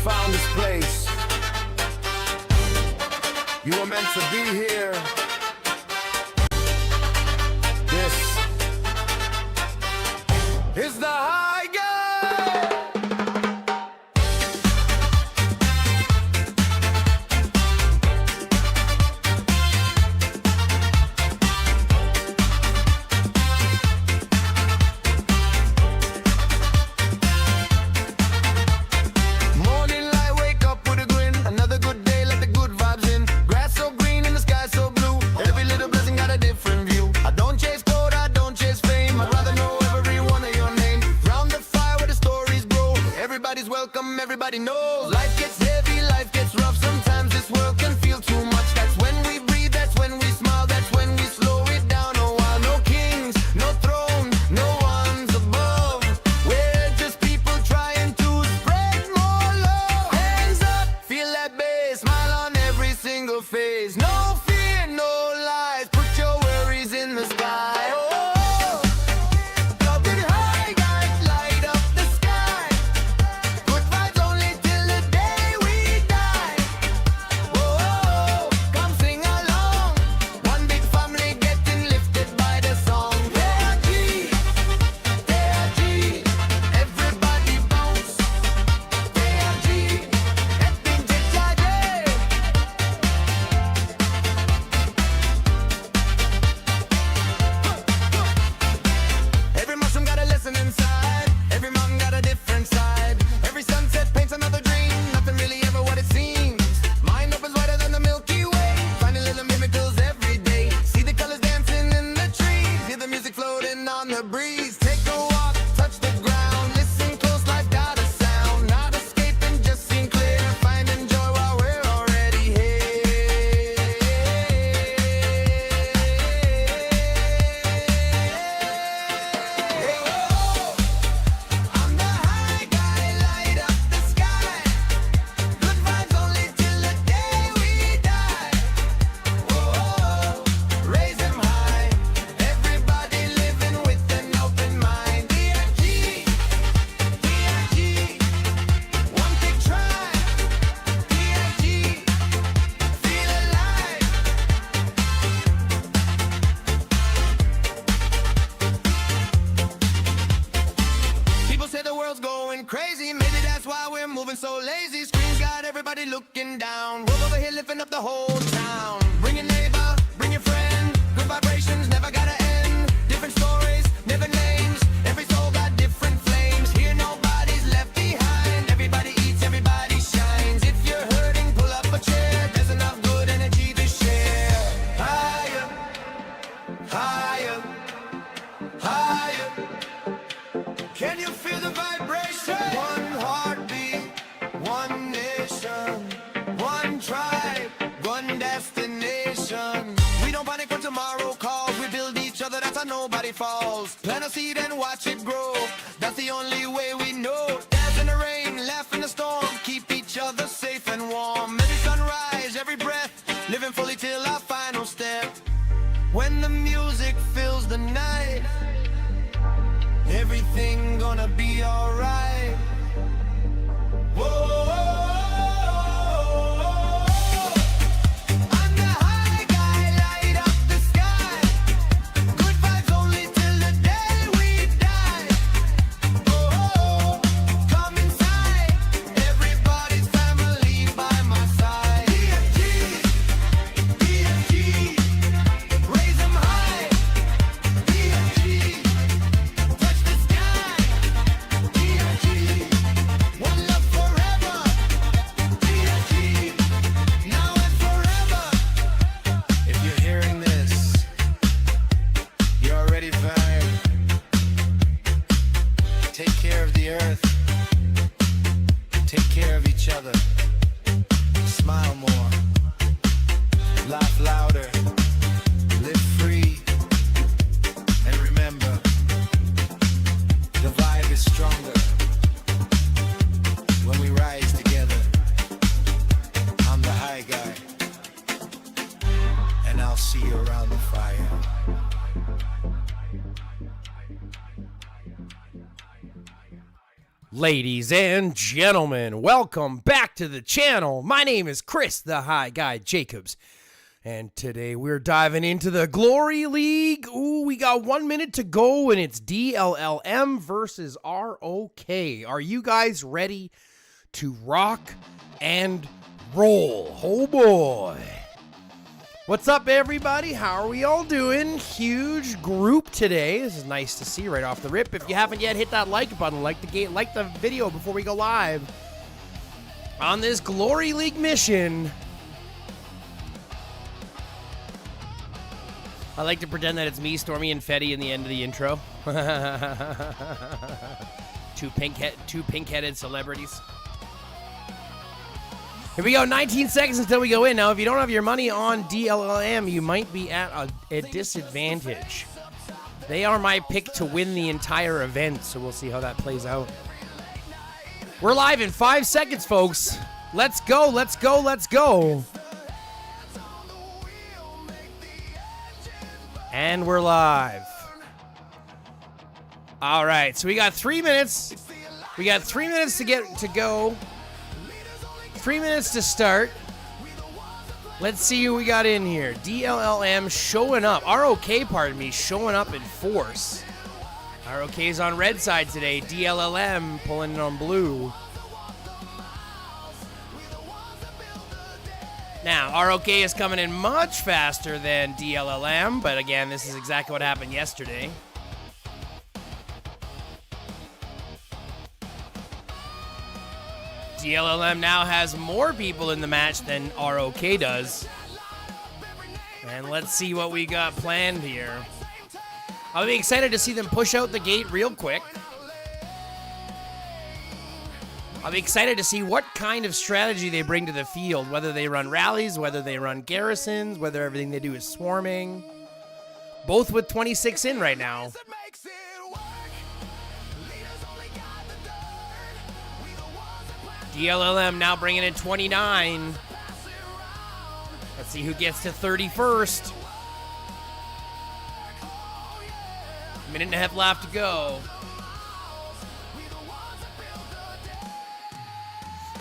found this place. You were meant to be here. This is the high guy. Welcome, everybody knows life gets heavy, life gets rough. Sometimes this world can feel too much. That's when we breathe, that's when we smile, that's when we slow it down a while. No kings, no throne, no one's above. We're just people trying to spread more love. Hands up, feel that bass, smile on every single face. No fear, no lies, put your worries in the sky. On the breeze, take a walk, touch the ground, listen close, life got a sound. Not escaping, just seem clear, finding joy while we're already here. I'm the high guy, light up the sky. Good vibes only till the day we die. Whoa, raise them high, everybody living with an open mind. DLLM, one big try. DLLM, feel alive. People say the world's going crazy, maybe that's why we're moving so lazy. Screens got everybody looking down. Roll over here, lifting up the whole town. Bring your neighbor, bring your friend. Good vibrations never gotta end. Different stories, never names. Every soul got different flames. Here nobody's left behind. Everybody eats, everybody shines. If you're hurting, pull up a chair. There's enough good energy to share. Higher, higher, higher. Can you feel the vibration? One heartbeat, one nation, one tribe, one destination. We don't panic when tomorrow calls. We build each other, that's how nobody falls. Plant a seed and watch it grow. That's the only way we know. Dance in the rain, laugh in the storm. Keep each other safe and warm. Every sunrise, every breath, living fully till our final step. When the music fills the night, everything gonna be alright. Whoa. I'm the high guy, light up the sky. Good vibes only till the day we die. Oh, come inside, everybody's family by my side. DLLM, raise them high. DLLM, touch the sky. DLLM, one love forever. DLLM, now and forever. If you're hearing this, you're already fired. Take care of the earth. Take care of each other. Smile more. Laugh louder. Live free. And remember, the vibe is stronger when we rise together. I'm the high guy, and I'll see you around the fire. Ladies and gentlemen, welcome back to the channel. My name is Chris, the High Guy Jacobs. And today we're diving into the Glory League. Ooh, we got 1 minute to go, and it's DLLM versus ROK. Are you guys ready to rock and roll? Oh boy. What's up, everybody? How are we all doing? Huge group today. This is nice to see right off the rip. If you haven't yet, hit that like button, like the video before we go live on this Glory League mission. I like to pretend that it's me, Stormy, and Fetty in the end of the intro. Two pink-headed celebrities. Here we go, 19 seconds until we go in. Now, if you don't have your money on DLLM, you might be at a disadvantage. They are my pick to win the entire event, so we'll see how that plays out. We're live in 5 seconds, folks. Let's go, let's go, let's go. And we're live. All right, so we got 3 minutes. We got 3 minutes to go. 3 minutes to start. Let's see who we got in here. DLLM showing up. ROK, pardon me, showing up in force. ROK is on red side today. DLLM pulling it on blue. Now, ROK is coming in much faster than DLLM, but again, this is exactly what happened yesterday. DLLM now has more people in the match than ROK does. And let's see what we got planned here. I'll be excited to see them push out the gate real quick. I'll be excited to see what kind of strategy they bring to the field, whether they run rallies, whether they run garrisons, whether everything they do is swarming. Both with 26 in right now. DLLM now bringing in 29. Let's see who gets to 31st. Minute and a half left to go.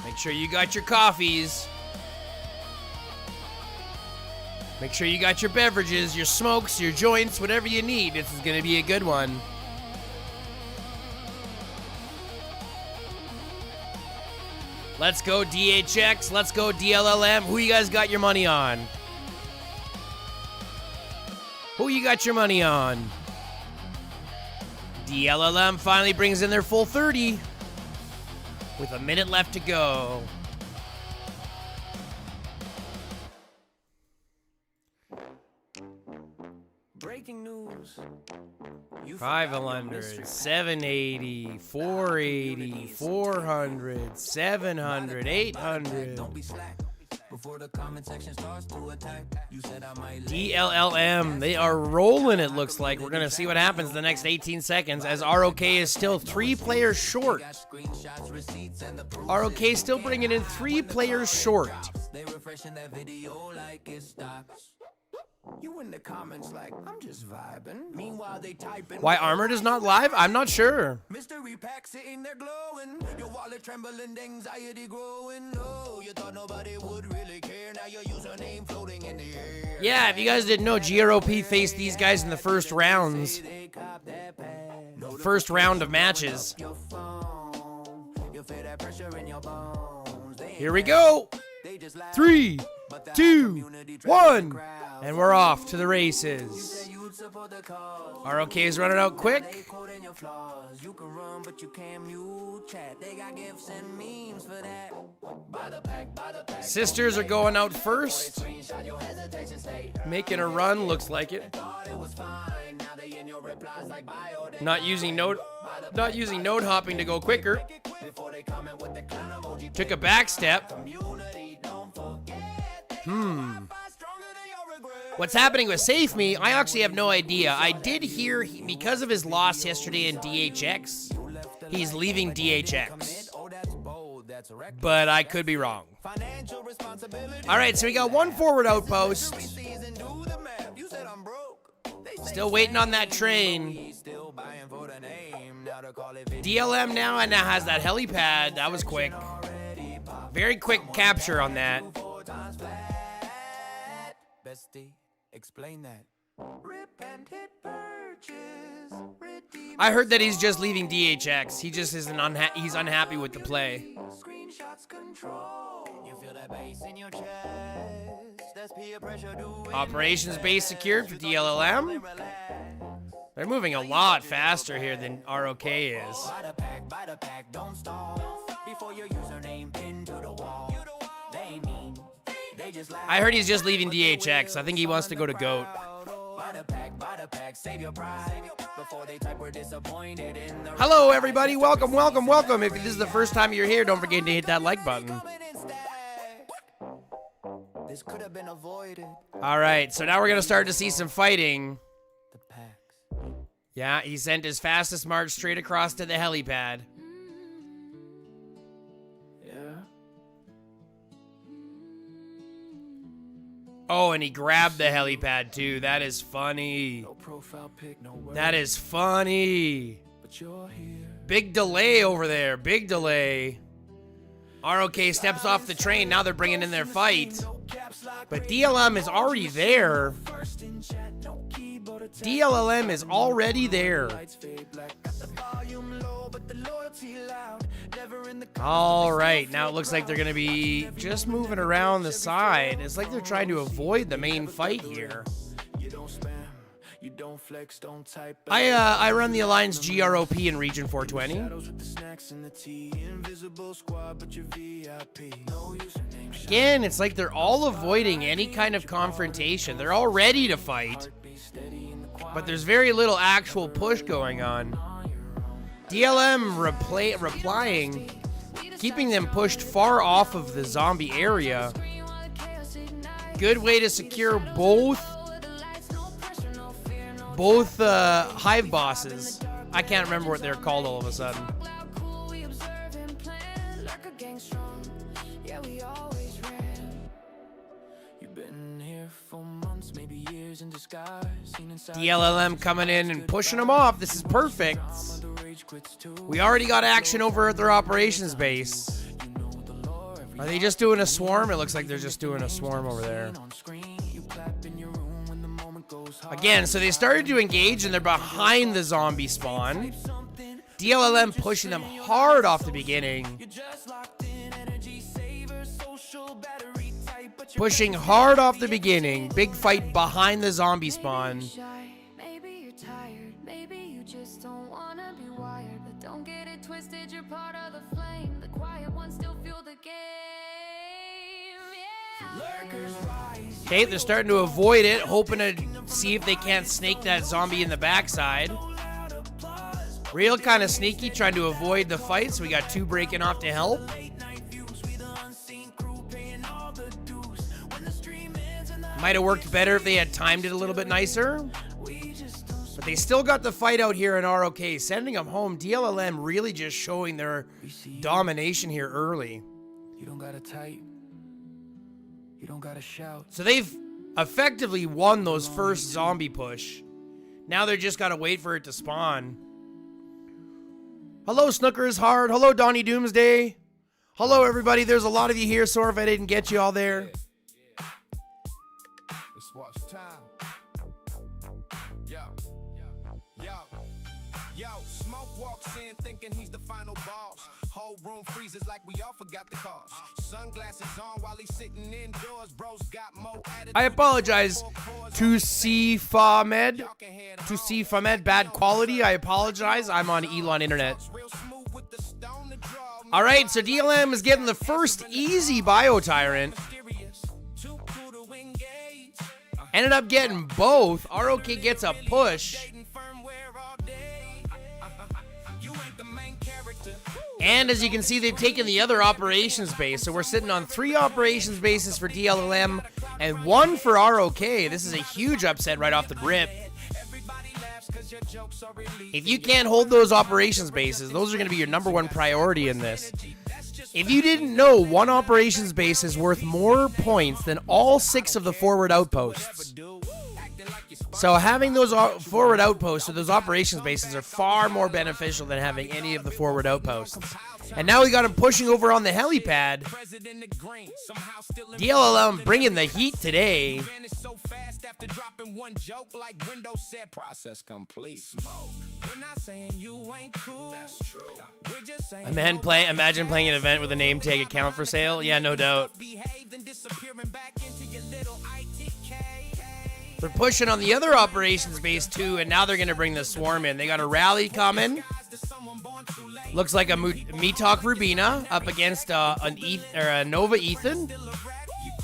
Make sure you got your coffees. Make sure you got your beverages, your smokes, your joints, whatever you need. This is going to be a good one. Let's go DHX. Let's go DLLM. Who you guys got your money on? Who you got your money on? DLLM finally brings in their full 30 with a minute left to go. Breaking news. 500, 780, 480, 400, 700, 800. DLLM, they are rolling, it looks like. We're going to see what happens the next 18 seconds as ROK is still 3 players short. ROK still bringing in 3 players short. You in the comments like, I'm just vibing. Meanwhile, they typing. Why Armored is not live? I'm not sure. Mystery pack sitting there glowing. Your wallet trembling, anxiety growing. No, you thought nobody would really care. Now your username floating in the air. Yeah, if you guys didn't know, GROP faced these guys in the first rounds. First round of matches. Here we go. 3, 2, 1. And we're off to the races. ROK is running out quick. Sisters are going out first. Making a run, looks like it. Not using node hopping to go quicker. Took a back step. What's happening with Safe Me, I actually have no idea. I did hear, because of his loss yesterday in DHX, he's leaving DHX. But I could be wrong. All right, so we got 1 forward outpost. Still waiting on that train. DLM now and now has that helipad. That was quick. Very quick capture on that. Bestie, explain that. Rip and hit purchase. I heard that he's just leaving DHX. He just isn't he's unhappy with the play. Screenshots control. You feel that bass in your chest. That's peer pressure doing. Operations base secured for DLLM. They're moving a lot faster here than ROK is. Buy the pack, don't stall. Before your username pinned to the wall. They mean, they just laugh. I heard he's just leaving DHX. I think he wants to go to GOAT. Buy the pack, save your pride. Before they type we're disappointed in the. Hello, everybody. Welcome, welcome, welcome. If this is the first time you're here, don't forget to hit that like button. This could have been avoided. All right, so now we're going to start to see some fighting. The packs. Yeah, he sent his fastest march straight across to the helipad. Yeah. Oh, and he grabbed the helipad too. That is funny. No profile pic, no word. That is funny. But you're here. Big delay over there. Big delay. ROK steps off the train. Now they're bringing in their fight. But DLM is already there. DLLM is already there. All right, now it looks like they're going to be just moving around the side. It's like they're trying to avoid the main fight here. I run the Alliance GROP in Region 420. Again, it's like they're all avoiding any kind of confrontation. They're all ready to fight, but there's very little actual push going on. DLM replying, keeping them pushed far off of the zombie area. Good way to secure both hive bosses. I can't remember what they're called all of a sudden. DLLM coming in and pushing them off. This is perfect. We already got action over at their operations base. Are they just doing a swarm? It looks like they're just doing a swarm over there. Again, so they started to engage and they're behind the zombie spawn. DLLM pushing them hard off the beginning. Pushing hard off the beginning. Big fight behind the zombie spawn. Maybe you're tired, maybe you just don't wanna be wired, but don't get it twisted, you're part of the flame. The quiet ones still feel the game. Yeah. Okay, they're starting to avoid it, hoping to see if they can't snake that zombie in the backside. Real kind of sneaky, trying to avoid the fight, so we got two breaking off to help. Might have worked better if they had timed it a little bit nicer. But they still got the fight out here in ROK, sending them home. DLLM really just showing their domination here early. You don't gotta type. You don't gotta shout. So they've effectively won those first zombie push. Now they're just gotta wait for it to spawn. Hello, Snooker's Hard. Hello, Donnie Doomsday. Hello, everybody. There's a lot of you here. Sorry if I didn't get you all there. It's watch time. Yo, Smoke walks in thinking he's the final boss. Whole room freezes like we all forgot the cost. Sunglasses on while he's sitting indoors. Bros got more attitude. I apologize to C Famed. To C Famed, bad quality. I apologize. I'm on Elon Internet. All right, so DLM is getting the first easy Bio Tyrant. Ended up getting both. ROK gets a push. And as you can see, they've taken the other operations base. So we're sitting on 3 operations bases for DLLM and 1 for ROK. This is a huge upset right off the rip. If you can't hold those operations bases, those are going to be your #1 priority in this. If you didn't know, 1 operations base is worth more points than all 6 of the forward outposts. So having those forward outposts or those operations bases are far more beneficial than having any of the forward outposts. And now we got him pushing over on the helipad. DLLM bringing the heat today. Imagine playing an event with a name tag account for sale. Yeah, no doubt. They're pushing on the other operations base too, and now they're going to bring the swarm in. They got a rally coming. Looks like a Metalk Rubina up against a Nova Ethan.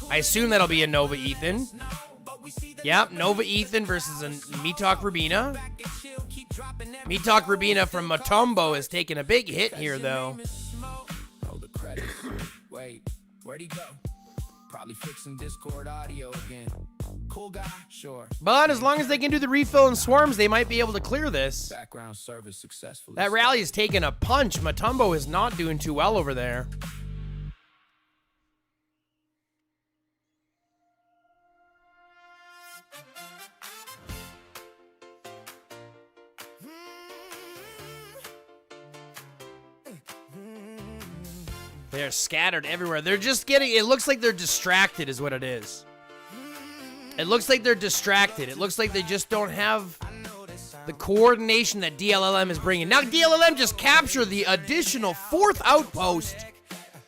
I assume that'll be a Nova Ethan. Yep, Nova Ethan versus a Metalk Rubina. Metalk Rubina from Matumbo is taking a big hit here, though. Wait, where'd he go? Probably fixing Discord audio again. Cool guy, sure. But as long as they can do the refill and swarms, they might be able to clear this. Background service successfully. That rally is taking a punch. Matumbo is not doing too well over there. They're scattered everywhere. They're just getting... It looks like they're distracted is what it is. It looks like they're distracted. It looks like they just don't have the coordination that DLLM is bringing. Now DLLM just captured the additional 4th outpost.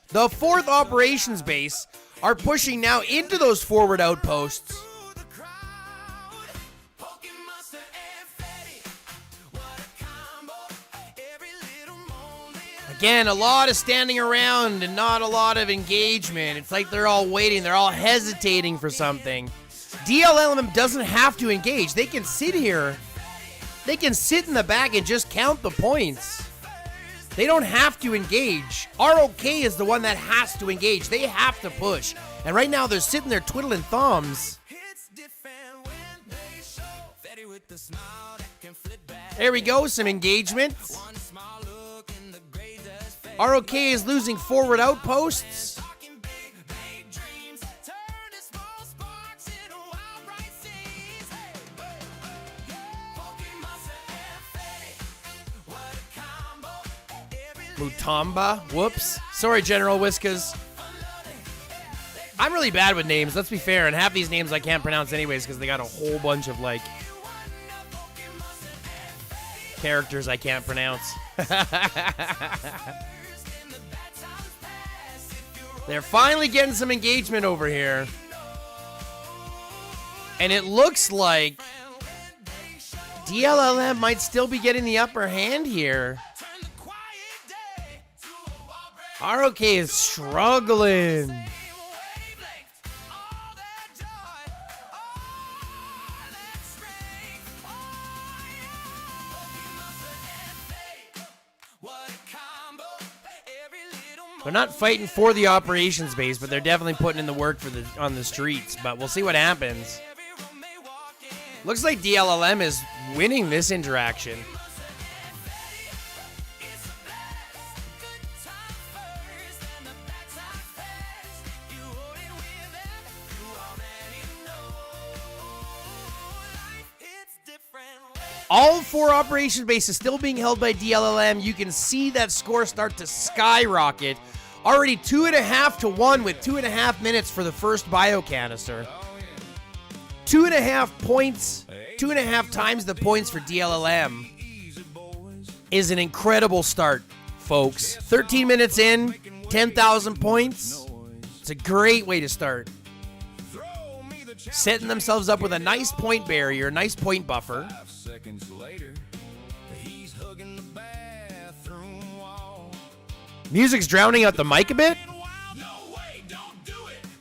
The 4th operations base are pushing now into those forward outposts. Again, a lot of standing around and not a lot of engagement. It's like they're all waiting. They're all hesitating for something. DLLM doesn't have to engage. They can sit here. They can sit in the back and just count the points. They don't have to engage. ROK is the one that has to engage. They have to push. And right now they're sitting there twiddling thumbs. There we go, some engagement. ROK is losing forward outposts. Mutamba. Whoops. Sorry, General Whiskas. I'm really bad with names, let's be fair, and half these names I can't pronounce anyways because they got a whole bunch of, like, characters I can't pronounce. They're finally getting some engagement over here. And it looks like DLLM might still be getting the upper hand here. ROK is struggling. They're not fighting for the operations base, but they're definitely putting in the work for on the streets. But we'll see what happens. Looks like DLLM is winning this interaction. All 4 operations bases still being held by DLLM. You can see that score start to skyrocket. Already 2.5 to 1 with 2.5 minutes for the first bio canister. 2.5 points, 2.5 times the points for DLLM is an incredible start, folks. 13 minutes in, 10,000 points. It's a great way to start. Setting themselves up with a nice point barrier, nice point buffer. Music's drowning out the mic a bit?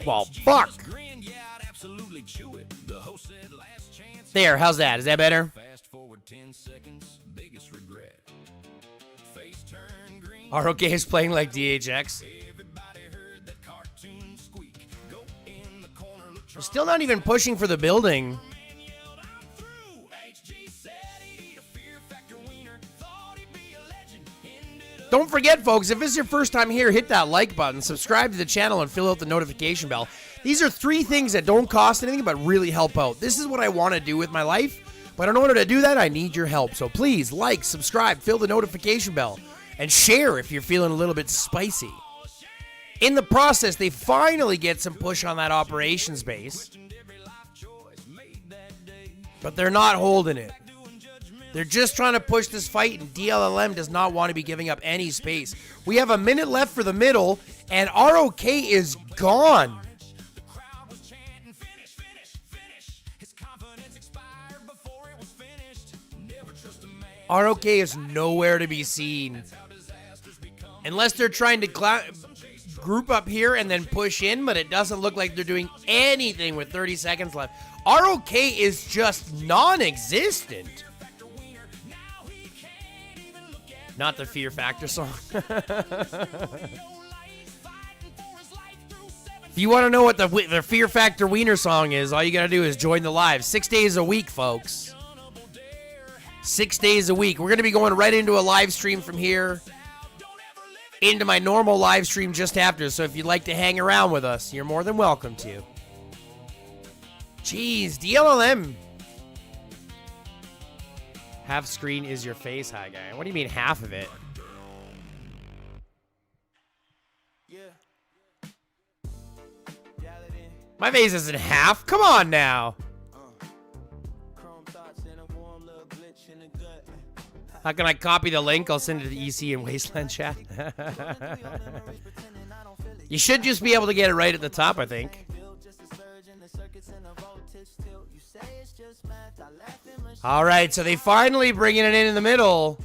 Well, fuck. There, how's that? Is that better? ROK is playing like DHX. We're still not even pushing for the building. Don't forget, folks, if this is your first time here, hit that like button, subscribe to the channel, and fill out the notification bell. These are 3 things that don't cost anything but really help out. This is what I want to do with my life, but in order to do that, I need your help. So please like, subscribe, fill the notification bell, and share if you're feeling a little bit spicy. In the process, they finally get some push on that operations base, but they're not holding it. They're just trying to push this fight, and DLLM does not want to be giving up any space. We have a minute left for the middle, and ROK is gone. ROK is nowhere to be seen. Unless they're trying to group up here and then push in, but it doesn't look like they're doing anything with 30 seconds left. ROK is just non-existent. Not the Fear Factor song. If you want to know what the Fear Factor Wiener song is, all you got to do is join the live. 6 days a week, folks. 6 days a week. We're going to be going right into a live stream from here into my normal live stream just after. So if you'd like to hang around with us, you're more than welcome to. Jeez, DLLM. Half screen is your face, hi guy. What do you mean half of it? My face isn't half. Come on now. How can I copy the link? I'll send it to the EC and Wasteland chat. You should just be able to get it right at the top, I think. All right, so they finally bringing it in the middle,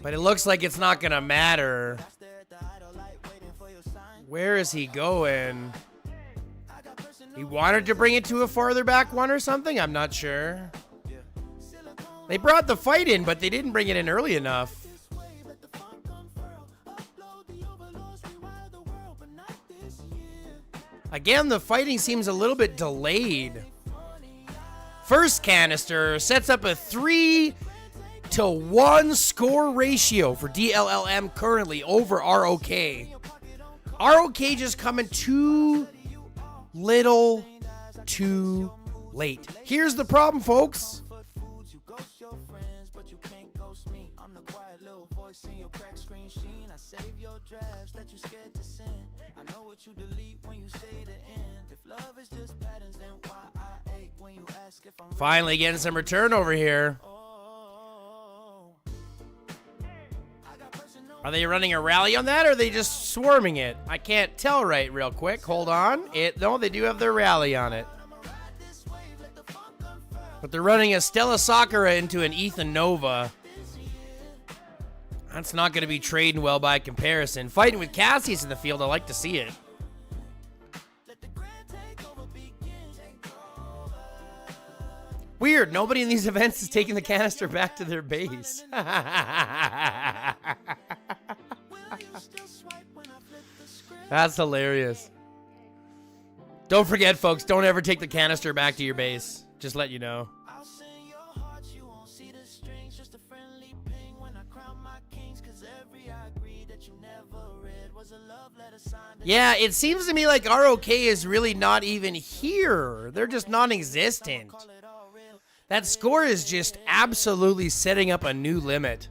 but it looks like it's not gonna matter. Where is he going? He wanted to bring it to a farther back one or something? I'm not sure. They brought the fight in, but they didn't bring it in early enough. Again, the fighting seems a little bit delayed. First canister sets up a 3-to-1 score ratio for DLLM currently over ROK. ROK just coming too little too late. Here's the problem, folks. Finally getting some return over here. Are they running a rally on that, or are they just swarming it? I can't tell right real quick. Hold on. No, they do have their rally on it. But they're running a Stella Sakura into an Ethan Nova. That's not going to be trading well by comparison. Fighting with Cassie's in the field, I like to see it. Weird, nobody in these events is taking the canister back to their base. That's hilarious. Don't forget, folks, don't ever take the canister back to your base. Just let you know. Yeah, it seems to me like ROK is really not even here. They're just non-existent. That score is just absolutely setting up a new limit.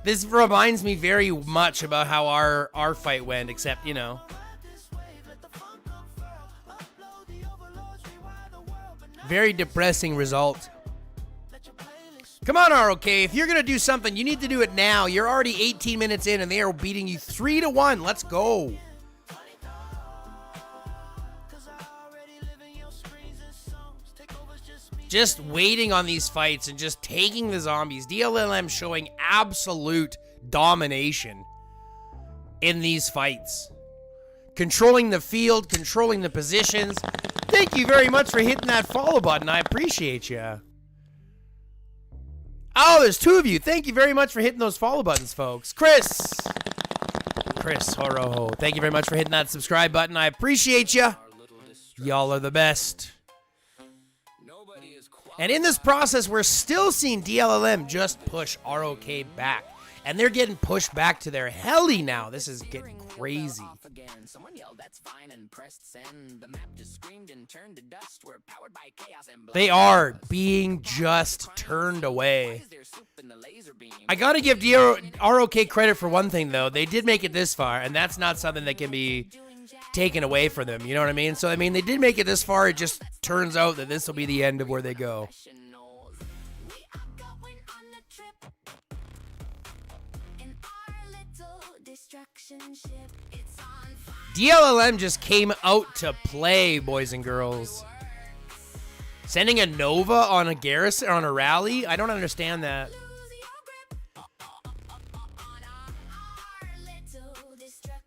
This reminds me very much about how our fight went, except, you know. Very depressing result. Come on, ROK. If you're going to do something, you need to do it now. You're already 18 minutes in, and they are beating you 3-1. Let's go. Just waiting on these fights and just taking the zombies. DLLM showing absolute domination in these fights. Controlling the field, controlling the positions. Thank you very much for hitting that follow button. I appreciate you. Oh, there's 2 of you. Thank you very much for hitting those follow buttons, folks. Chris Horoho. Thank you very much for hitting that subscribe button. I appreciate you. Y'all are the best. And in this process, we're still seeing DLLM just push ROK back. And they're getting pushed back to their heli now. This is getting crazy. They are being just turned away. I gotta give ROK credit for one thing, though. They did make it this far, and that's not something that can be taken away from them. You know what I mean? So, I mean, they did make it this far. It just turns out that this will be the end of where they go. DLLM just came out to play, boys and girls. Sending a Nova on a garrison, on a rally? I don't understand that.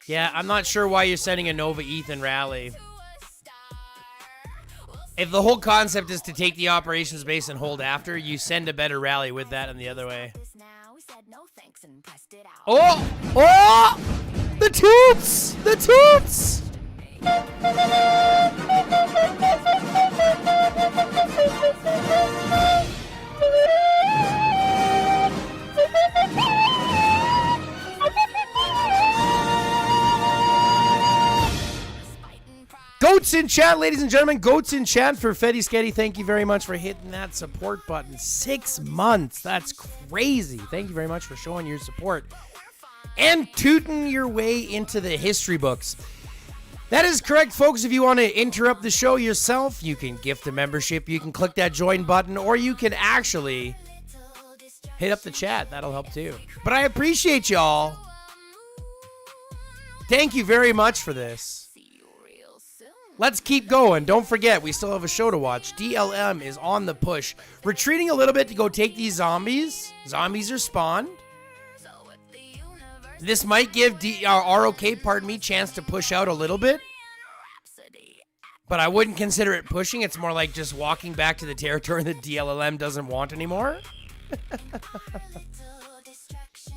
Yeah, I'm not sure why you're sending a Nova Ethan rally. If the whole concept is to take the operations base and hold after, you send a better rally with that and the other way. Oh! Oh! The toots! The toots! Goats in chat, ladies and gentlemen. Goats in chat for Fetty Sketty. Thank you very much for hitting that support button. 6 months. That's crazy. Thank you very much for showing your support and tooting your way into the history books. That is correct, folks. If you want to interrupt the show yourself, you can gift a membership. You can click that join button, or you can actually hit up the chat. That'll help too. But I appreciate y'all. Thank you very much for this. Let's keep going. Don't forget, we still have a show to watch. DLM is on the push. Retreating a little bit to go take these zombies. Zombies are spawned. This might give ROK, pardon me, chance to push out a little bit. But I wouldn't consider it pushing. It's more like just walking back to the territory that DLLM doesn't want anymore.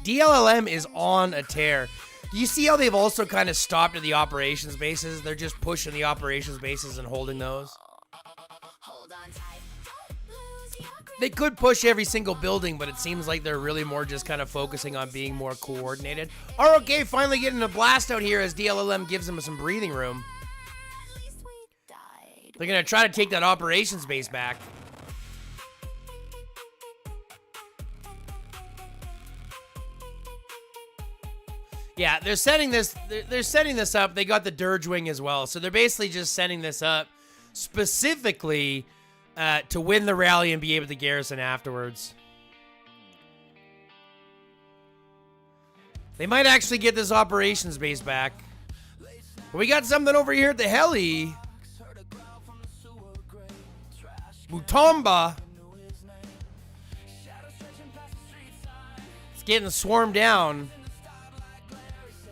DLLM is on a tear. You see how they've also kind of stopped at the operations bases? They're just pushing the operations bases and holding those. They could push every single building, but it seems like they're really more just kind of focusing on being more coordinated. ROK finally getting a blast out here as DLLM gives them some breathing room. They're going to try to take that operations base back. Yeah, they're setting this up. They got the Dirge Wing as well. So they're basically just setting this up specifically to win the rally and be able to garrison afterwards. They might actually get this operations base back. But we got something over here at the heli. Mutomba. It's getting swarmed down.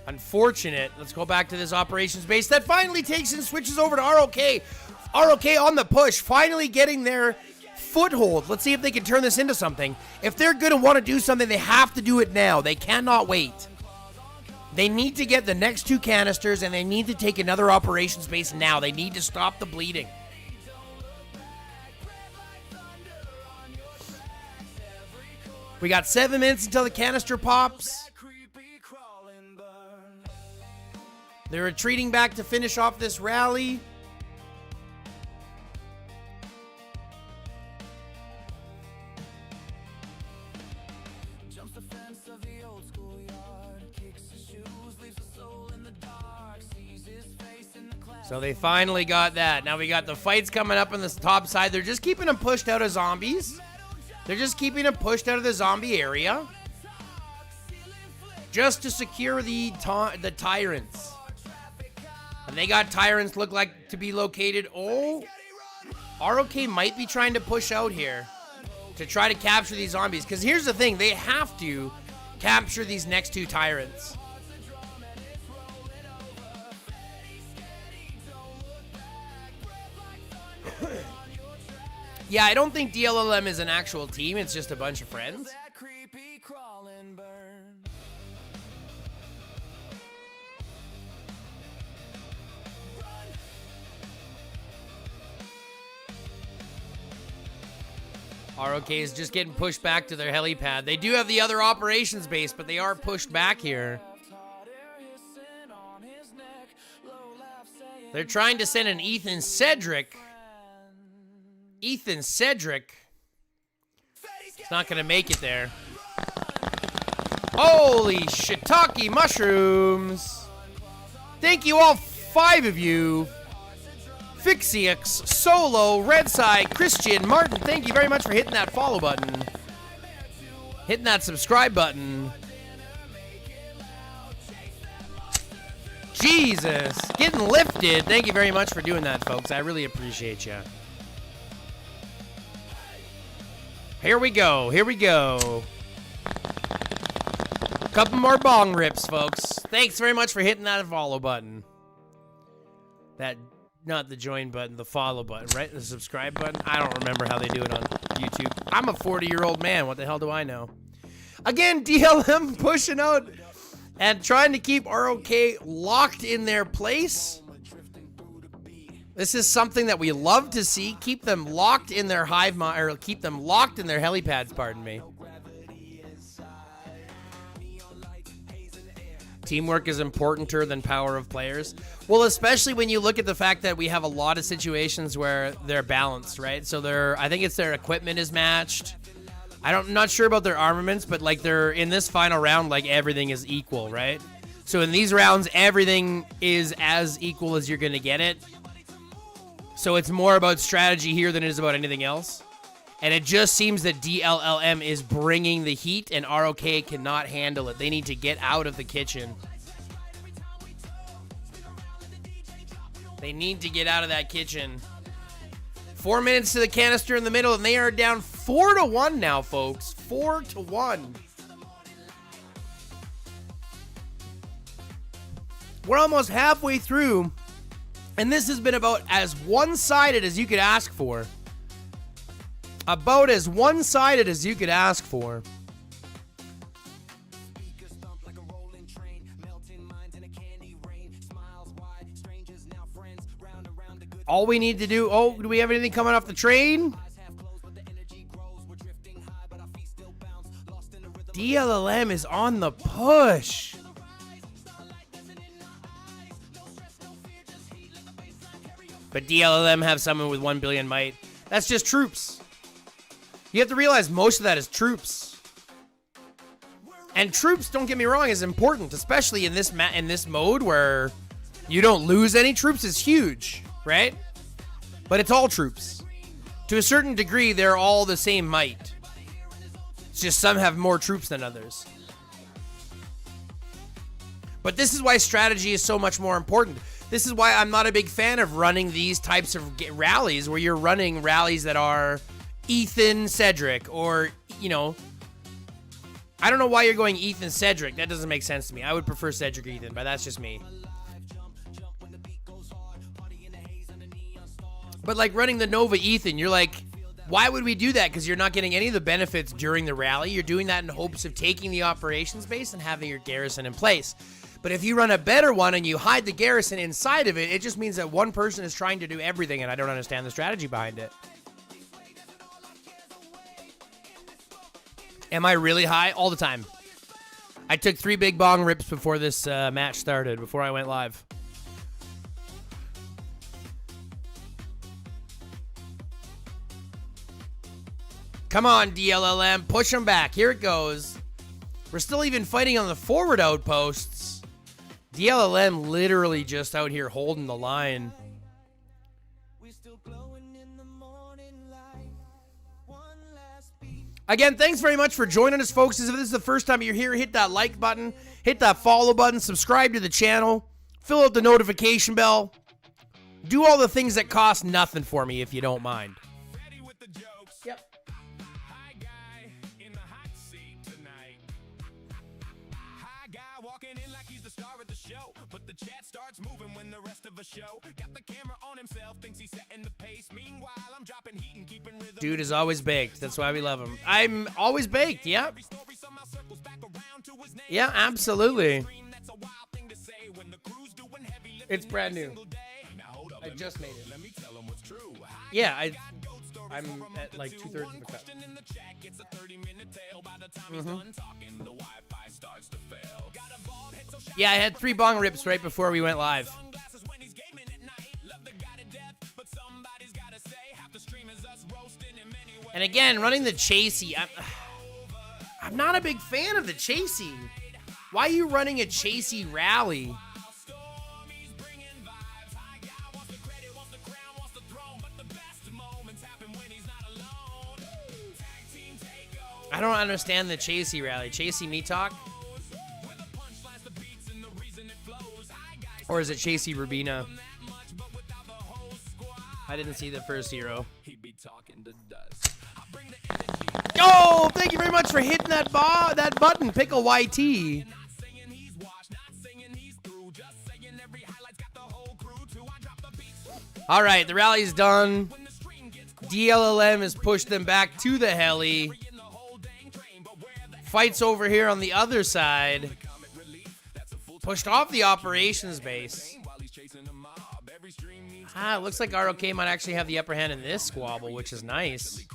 Unfortunate. Let's go back to this operations base that finally takes and switches over to ROK. ROK on the push, finally getting their foothold. Let's see if they can turn this into something. If they're going to want to do something, they have to do it now. They cannot wait. They need to get the next 2 canisters, and they need to take another operations base now. They need to stop the bleeding. We got 7 minutes until the canister pops. They're retreating back to finish off this rally. So they finally got that. Now we got the fights coming up on this top side. They're just keeping them pushed out of zombies. They're just keeping them pushed out of the zombie area. Just to secure the tyrants. And they got tyrants look like to be located. Oh, ROK might be trying to push out here to try to capture these zombies. Because here's the thing. They have to capture these next 2 tyrants. Yeah, I don't think DLLM is an actual team. It's just a bunch of friends. ROK is just getting pushed back to their helipad. They do have the other operations base, but they are pushed back here. They're trying to send an Ethan Cedric. Ethan Cedric. It's not going to make it there. Holy shiitake mushrooms. Thank you all 5 of you. Fixix, Solo, Redside, Christian, Martin, thank you very much for hitting that follow button. Hitting that subscribe button. Jesus, getting lifted. Thank you very much for doing that, folks. I really appreciate you. Here we go. Here we go. Couple more bong rips, folks. Thanks very much for hitting that follow button. That, not the join button, the follow button, right? The subscribe button. I don't remember how they do it on YouTube. I'm a 40-year-old man. What the hell do I know? Again, DLM pushing out and trying to keep ROK locked in their place. This is something that we love to see. Keep them locked in their hive mind, or keep them locked in their helipads, pardon me. Teamwork is importanter than power of players. Well, especially when you look at the fact that we have a lot of situations where they're balanced, right? So I think it's their equipment is matched. I'm not sure about their armaments, but like they're in this final round, like everything is equal, right? So in these rounds, everything is as equal as you're going to get it. So it's more about strategy here than it is about anything else. And it just seems that DLLM is bringing the heat and ROK cannot handle it. They need to get out of the kitchen. They need to get out of that kitchen. 4 minutes to the canister in the middle, and they are down 4-1 now, folks. 4-1. We're almost halfway through, and this has been about as one-sided as you could ask for. About as one-sided as you could ask for. All we need to do... Oh, do we have anything coming off the train? DLLM is on the push. But DLLM have someone with 1 billion might. That's just troops. You have to realize most of that is troops. And troops, don't get me wrong, is important, especially in this mode where you don't lose any. Troops is huge, right? But it's all troops. To a certain degree, they're all the same might. It's just some have more troops than others. But this is why strategy is so much more important. This is why I'm not a big fan of running these types of rallies where you're running rallies that are Ethan Cedric or, you know, I don't know why you're going Ethan Cedric. That doesn't make sense to me. I would prefer Cedric Ethan, but that's just me. But like running the Nova Ethan, you're like, why would we do that? Because you're not getting any of the benefits during the rally. You're doing that in hopes of taking the operations base and having your garrison in place. But if you run a better one and you hide the garrison inside of it, it just means that one person is trying to do everything, and I don't understand the strategy behind it. Am I really high? All the time. I took 3 big bong rips before this match started, before I went live. Come on, DLLM. Push them back. Here it goes. We're still even fighting on the forward outposts. DLLM literally just out here holding the line. Again, thanks very much for joining us, folks. If this is the first time you're here, hit that like button, hit that follow button, subscribe to the channel, fill out the notification bell. Do all the things that cost nothing for me if you don't mind. Yep. Hi guy in the hot seat tonight. Hi guy walking in like he's the star of the show, but the chat starts moving when the rest of us show. Got the camera on himself, thinks he's setting the pace. Meanwhile, I'm dropping heat and keeping rhythm. Dude is always baked. That's why we love him. I'm always baked. Yeah. Yeah, absolutely. It's brand new. I just made it. Yeah, I'm at like 2/3 of the cup. Yeah, I had 3 bong rips right before we went live. And again, running the chasey, I'm not a big fan of the chasey. Why are you running a chasey rally? I don't understand the chasey rally. Chasey me talk? Or is it chasey Rubina? I didn't see the first hero. Oh, thank you very much for hitting that button, Pickle YT. All right, the rally's done. DLLM has pushed them back to the heli. Fights over here on the other side. Pushed off the operations base. It looks like ROK might actually have the upper hand in this squabble, which is nice.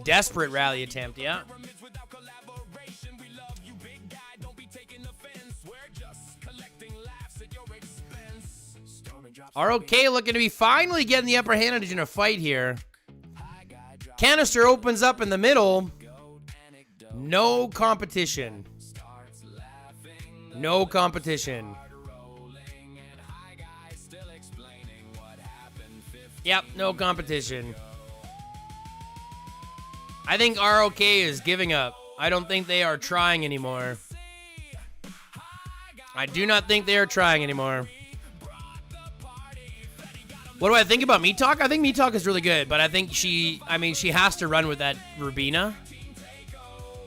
Desperate rally attempt, yeah. ROK looking to be finally getting the upper hand in a fight here. Canister opens up in the middle. No competition. No competition. Yep, no competition. I think ROK is giving up. I don't think they are trying anymore. I do not think they are trying anymore. What do I think about Meat Talk? I think Meat Talk is really good, but I think she has to run with that Rubina.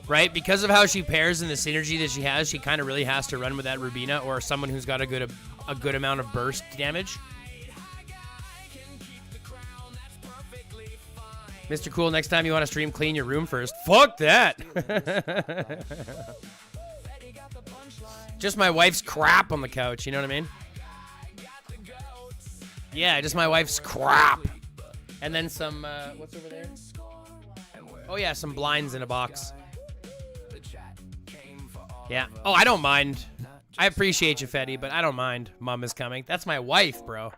Right? Because of how she pairs and the synergy that she has, she kind of really has to run with that Rubina or someone who's got a good amount of burst damage. Mr. Cool, next time you want to stream, clean your room first. Fuck that! Just my wife's crap on the couch, you know what I mean? Yeah, just my wife's crap. And then some, what's over there? Oh yeah, some blinds in a box. Yeah. Oh, I don't mind. I appreciate you, Fetty, but I don't mind. Mom is coming. That's my wife, bro.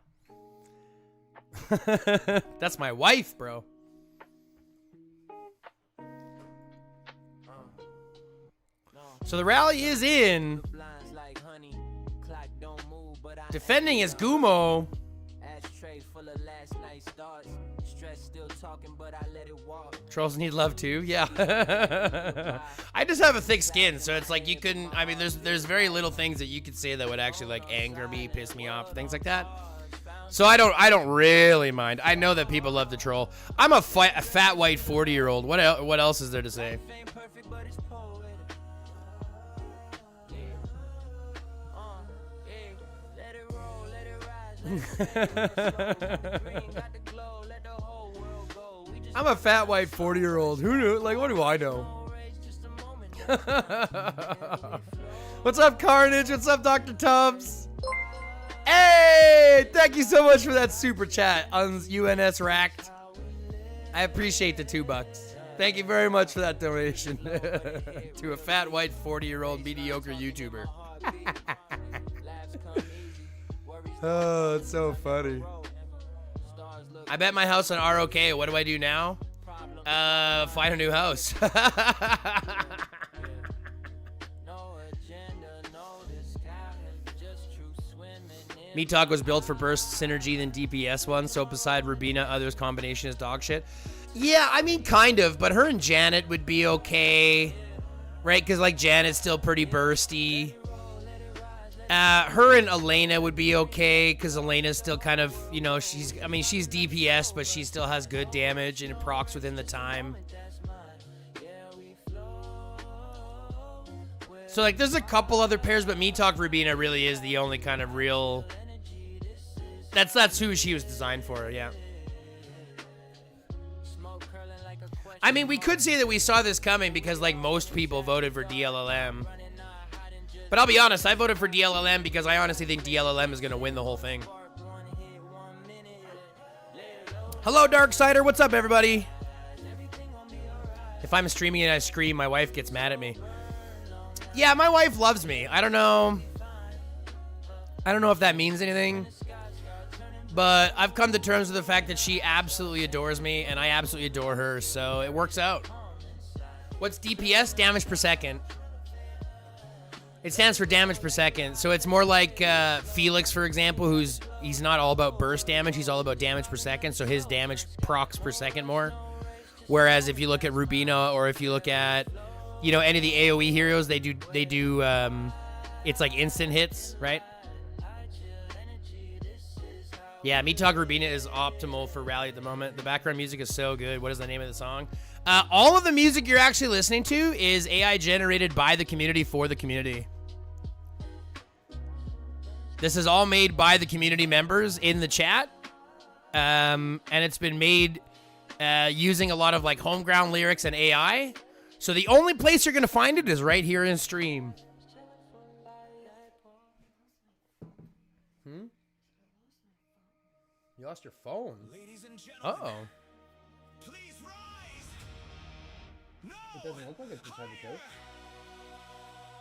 That's my wife, bro. So the rally is in. Defending is Gumo. Trolls need love too, yeah. I just have a thick skin, so it's like you couldn't. I mean, there's very little things that you could say that would actually like anger me, piss me off, things like that. So I don't really mind. I know that people love to troll. I'm a fat white 40-year-old. What else is there to say? I'm a fat white 40-year-old. Who knew? Like, what do I know? What's up, Carnage? What's up, Dr. Tubbs? Hey! Thank you so much for that super chat on UNS Racked. I appreciate the $2. Thank you very much for that donation to a fat white 40-year-old mediocre YouTuber. Oh, it's so funny. I bet my house on ROK. What do I do now? Find a new house. Meat Talk was built for burst synergy than DPS one, so beside Rubina, others combination is dog shit. Yeah, I mean, kind of, but her and Janet would be okay, right? Because, like, Janet's still pretty bursty. Her and Elena would be okay, because Elena's still kind of, you know, she's DPS, but she still has good damage and it procs within the time. So, like, there's a couple other pairs, but Meat Talk Rubina really is the only kind of real... That's who she was designed for, yeah. I mean, we could say that we saw this coming because, like, most people voted for DLLM. But I'll be honest, I voted for DLLM because I honestly think DLLM is going to win the whole thing. Hello, Darksider. What's up, everybody? If I'm streaming and I scream, my wife gets mad at me. Yeah, my wife loves me. I don't know if that means anything. But I've come to terms with the fact that she absolutely adores me, and I absolutely adore her, so it works out. What's DPS? Damage per second. It stands for damage per second, so it's more like Felix, for example, he's not all about burst damage, he's all about damage per second, so his damage procs per second more. Whereas if you look at Rubina, or if you look at, you know, any of the AoE heroes, they do it's like instant hits, right? Yeah, Meat Talk Rubina is optimal for Rally at the moment. The background music is so good. What is the name of the song? All of the music you're actually listening to is AI generated by the community for the community. This is all made by the community members in the chat. And it's been made using a lot of like homegrown lyrics and AI. So the only place you're going to find it is right here in stream. You lost your phone. Uh-oh. Please rise. No. It doesn't look like it's inside the coat.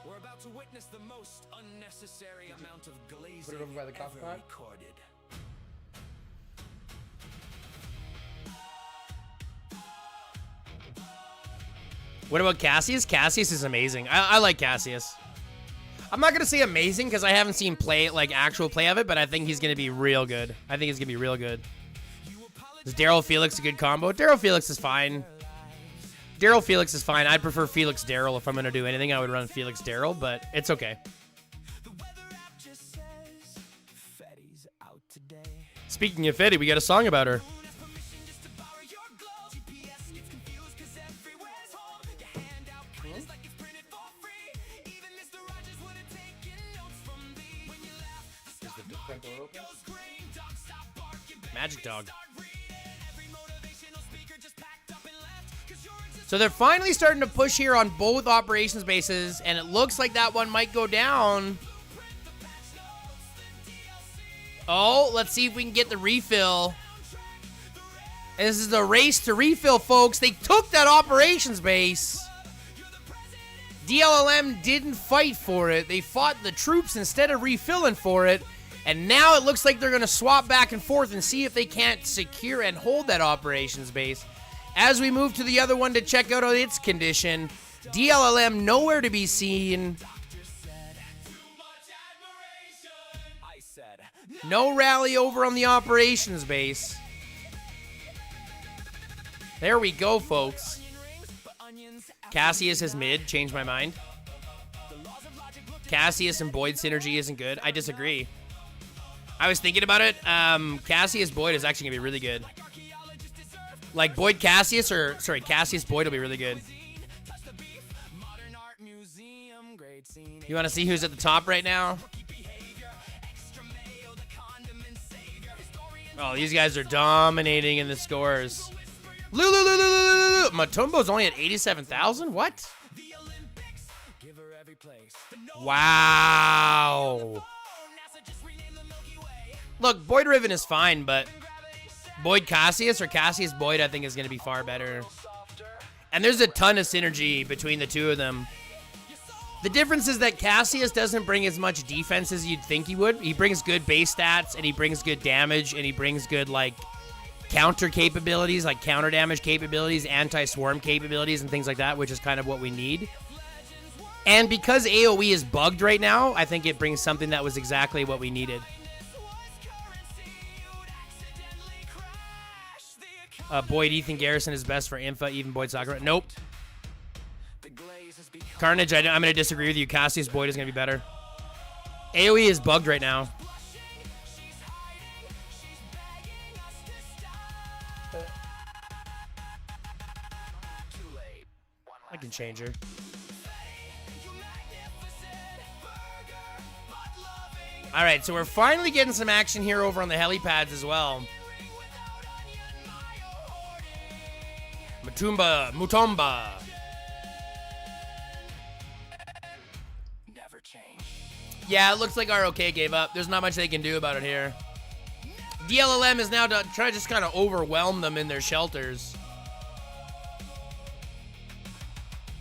We're about to witness the most unnecessary amount of glazing Put it over by the coffee ever pot? recorded. What about Cassius? Cassius is amazing. I like Cassius. I'm not gonna say amazing because I haven't seen actual play of it, but I think he's gonna be real good. I think he's gonna be real good. Is Daryl Felix a good combo? Daryl Felix is fine. Daryl Felix is fine. I'd prefer Felix Daryl if I'm gonna do anything. I would run Felix Daryl, but it's okay. Speaking of Fetty, we got a song about her. Magic Dog. So they're finally starting to push here on both operations bases, and it looks like that one might go down. Oh, let's see if we can get the refill. And this is a race to refill, folks. They took that operations base. DLLM didn't fight for it. They fought the troops instead of refilling for it. And now it looks like they're going to swap back and forth and see if they can't secure and hold that operations base. As we move to the other one to check out its condition, DLLM nowhere to be seen. No rally over on the operations base. There we go, folks. Cassius is mid. Changed my mind. Cassius and Boyd synergy isn't good. I disagree. I was thinking about it. Cassius Boyd is actually going to be really good. Like Boyd Cassius, or sorry, Cassius Boyd will be really good. You want to see who's at the top right now? Oh, these guys are dominating in the scores. Matumbo's only at 87,000? What? Wow. Look, Boyd Riven is fine, but Boyd Cassius or Cassius Boyd I think is going to be far better. And there's a ton of synergy between the two of them. The difference is that Cassius doesn't bring as much defense as you'd think he would. He brings good base stats, and he brings good damage, and he brings good, like, counter capabilities, like counter damage capabilities, anti-swarm capabilities, and things like that, which is kind of what we need. And because AoE is bugged right now, I think it brings something that was exactly what we needed. Boyd Ethan Garrison is best for Infa, even Boyd Sakura. Nope. Carnage, I'm going to disagree with you. Cassius Boyd is going to be better. AoE is bugged right now. I can change her. All right, so we're finally getting some action here over on the helipads as well. Mutomba. Yeah, it looks like ROK gave up. There's not much they can do about it here. DLLM is now trying to just kind of overwhelm them in their shelters.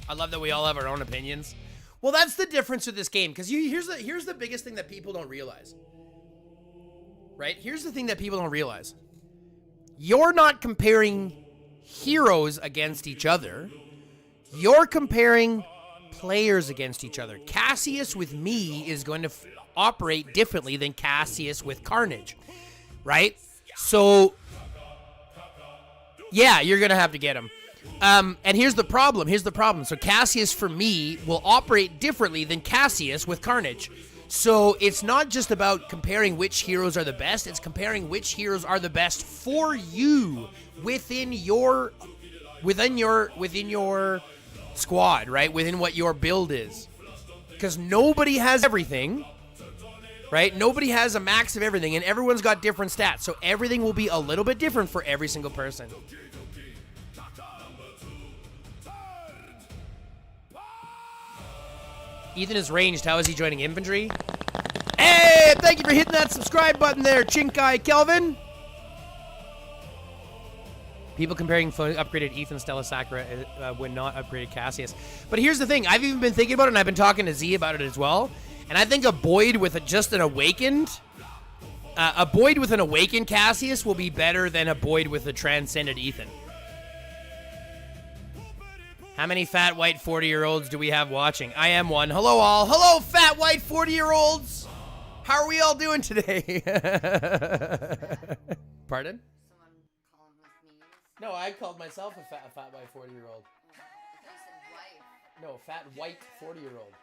I love that we all have our own opinions. Well, that's the difference with this game, because here's the biggest thing that people don't realize. Right? Here's the thing that people don't realize. You're not comparing heroes against each other. You're comparing players against each other. Cassius with me is going to operate differently than Cassius with Carnage. Right? So, yeah, you're going to have to get him. And here's the problem. So Cassius for me will operate differently than Cassius with Carnage. So it's not just about comparing which heroes are the best. It's comparing which heroes are the best for you within your squad, right? Within what your build is. Because nobody has everything, right? Nobody has a max of everything, and everyone's got different stats. So everything will be a little bit different for every single person. Ethan is ranged. How is he joining infantry? Hey, thank you for hitting that subscribe button there, Chinkai Kelvin. People comparing upgraded Ethan, Stella, Sakura when not upgraded Cassius. But here's the thing. I've even been thinking about it, and I've been talking to Z about it as well. And I think a Boyd with just an awakened... a Boyd with an awakened Cassius will be better than a Boyd with a transcended Ethan. How many fat white 40-year-olds do we have watching? I am one. Hello, all. Hello, fat white 40-year-olds. How are we all doing today? Pardon? Someone calling with me. No, I called myself a fat white 40-year-old. No, fat white 40-year-old.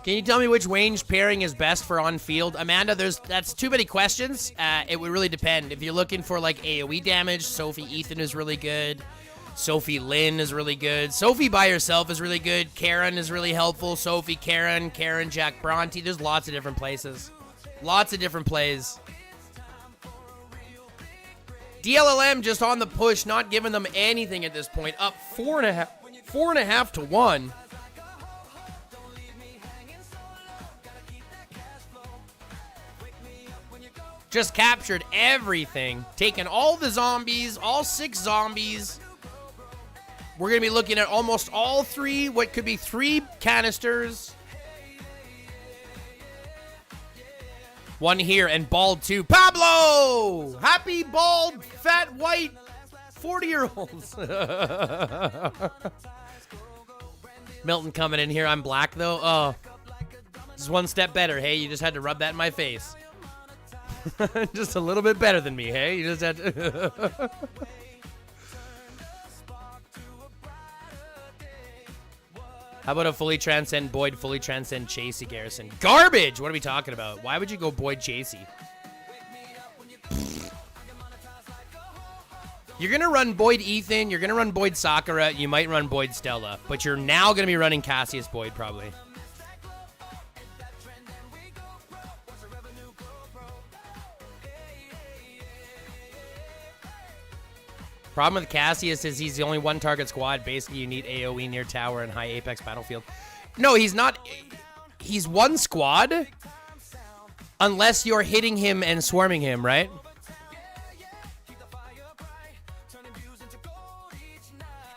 Can you tell me which range pairing is best for on field? Amanda, that's too many questions. It would really depend. If you're looking for like AoE damage, Sophie Ethan is really good. Sophie Lynn is really good. Sophie by herself is really good. Karen is really helpful. Sophie, Karen, Jack Bronte. There's lots of different places. Lots of different plays. DLLM just on the push, not giving them anything at this point. Up 4.5 to 1. Just captured everything. Taken all the zombies, all 6 zombies. We're going to be looking at almost all 3, what could be 3 canisters. 1 here and bald 2. Pablo! Happy bald, fat, white 40-year-olds. Milton coming in here. I'm black, though. Oh, this is one step better. Hey, you just had to rub that in my face. Just a little bit better than me, hey? You just had to... How about a fully transcend Boyd, fully transcend Chasey Garrison? Garbage! What are we talking about? Why would you go Boyd Chasey? You're going to run Boyd Ethan, you're going to run Boyd Sakura, you might run Boyd Stella, but you're now going to be running Cassius Boyd, probably. Problem with Cassius is he's the only one target squad. Basically, you need AoE near tower and high apex battlefield. No, he's not. He's one squad unless you're hitting him and swarming him, right?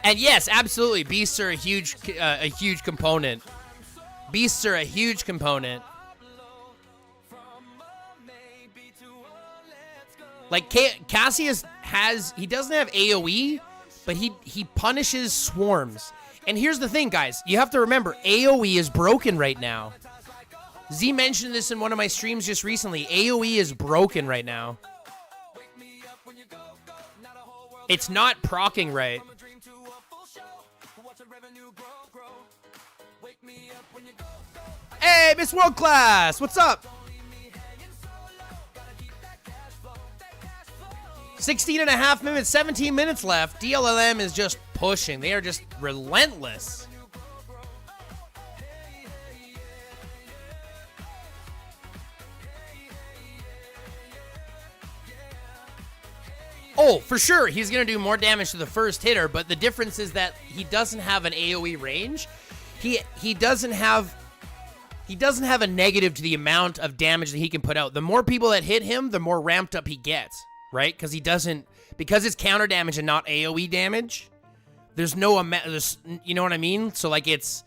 And yes, absolutely, beasts are a huge component. Beasts are a huge component. Like, Cassius he doesn't have AoE, but he punishes swarms. And here's the thing, guys. You have to remember, AoE is broken right now. Z mentioned this in one of my streams just recently. AoE is broken right now. It's not proccing right. Hey, Miss World Class, what's up? 16.5 minutes, 17 minutes left. DLLM is just pushing. They are just relentless. Oh, for sure, he's going to do more damage to the first hitter, but the difference is that he doesn't have an AoE range. He he doesn't have a negative to the amount of damage that he can put out. The more people that hit him, the more ramped up he gets, right? Because because it's counter damage and not AoE damage, there's no amount, you know what I mean? So like it's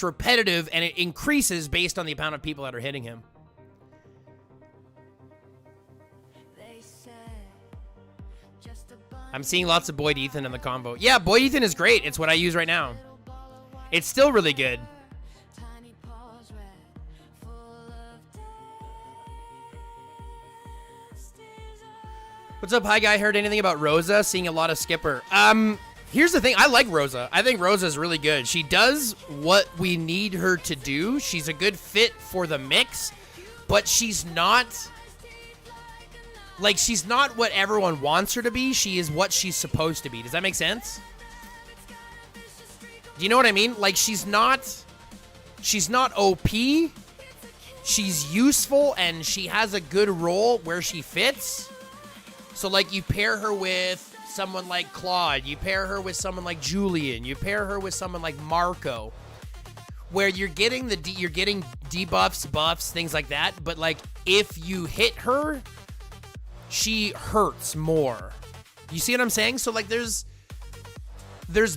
repetitive and it increases based on the amount of people that are hitting him. I'm seeing lots of Boyd Ethan in the combo. Yeah, Boyd Ethan is great. It's what I use right now. It's still really good. What's up, hi guy? Heard anything about Rosa? Seeing a lot of Skipper. Here's the thing. I like Rosa. I think Rosa is really good. She does what we need her to do. She's a good fit for the mix, but she's not... Like, she's not what everyone wants her to be. She is what she's supposed to be. Does that make sense? Do you know what I mean? Like, she's not OP. She's useful, and she has a good role where she fits. So, like, you pair her with someone like Claude. You pair her with someone like Julian. You pair her with someone like Marco. Where you're getting you're getting debuffs, buffs, things like that. But, like, if you hit her... she hurts more. You see what I'm saying? So like there's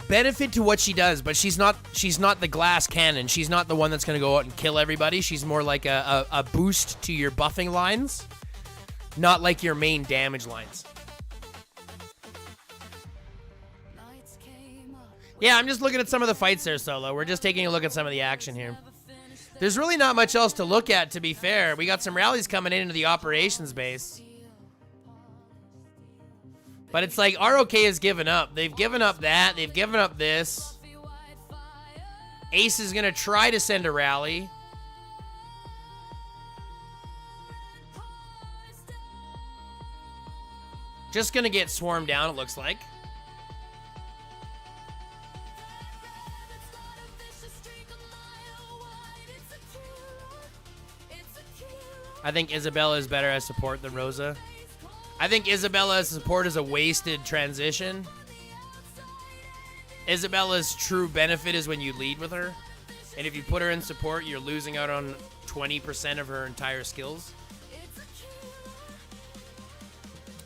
benefit to what she does, but she's not the glass cannon. She's not the one that's gonna go out and kill everybody. She's more like a boost to your buffing lines, not like your main damage lines. Yeah, I'm just looking at some of the fights there, Solo. We're just taking a look at some of the action here. There's really not much else to look at, to be fair. We got some rallies coming into the operations base. But it's like ROK has given up. They've given up that. They've given up this. Ace is going to try to send a rally. Just going to get swarmed down, it looks like. I think Isabella is better as support than Rosa. I think Isabella as support is a wasted transition. Isabella's true benefit is when you lead with her. And if you put her in support, you're losing out on 20% of her entire skills.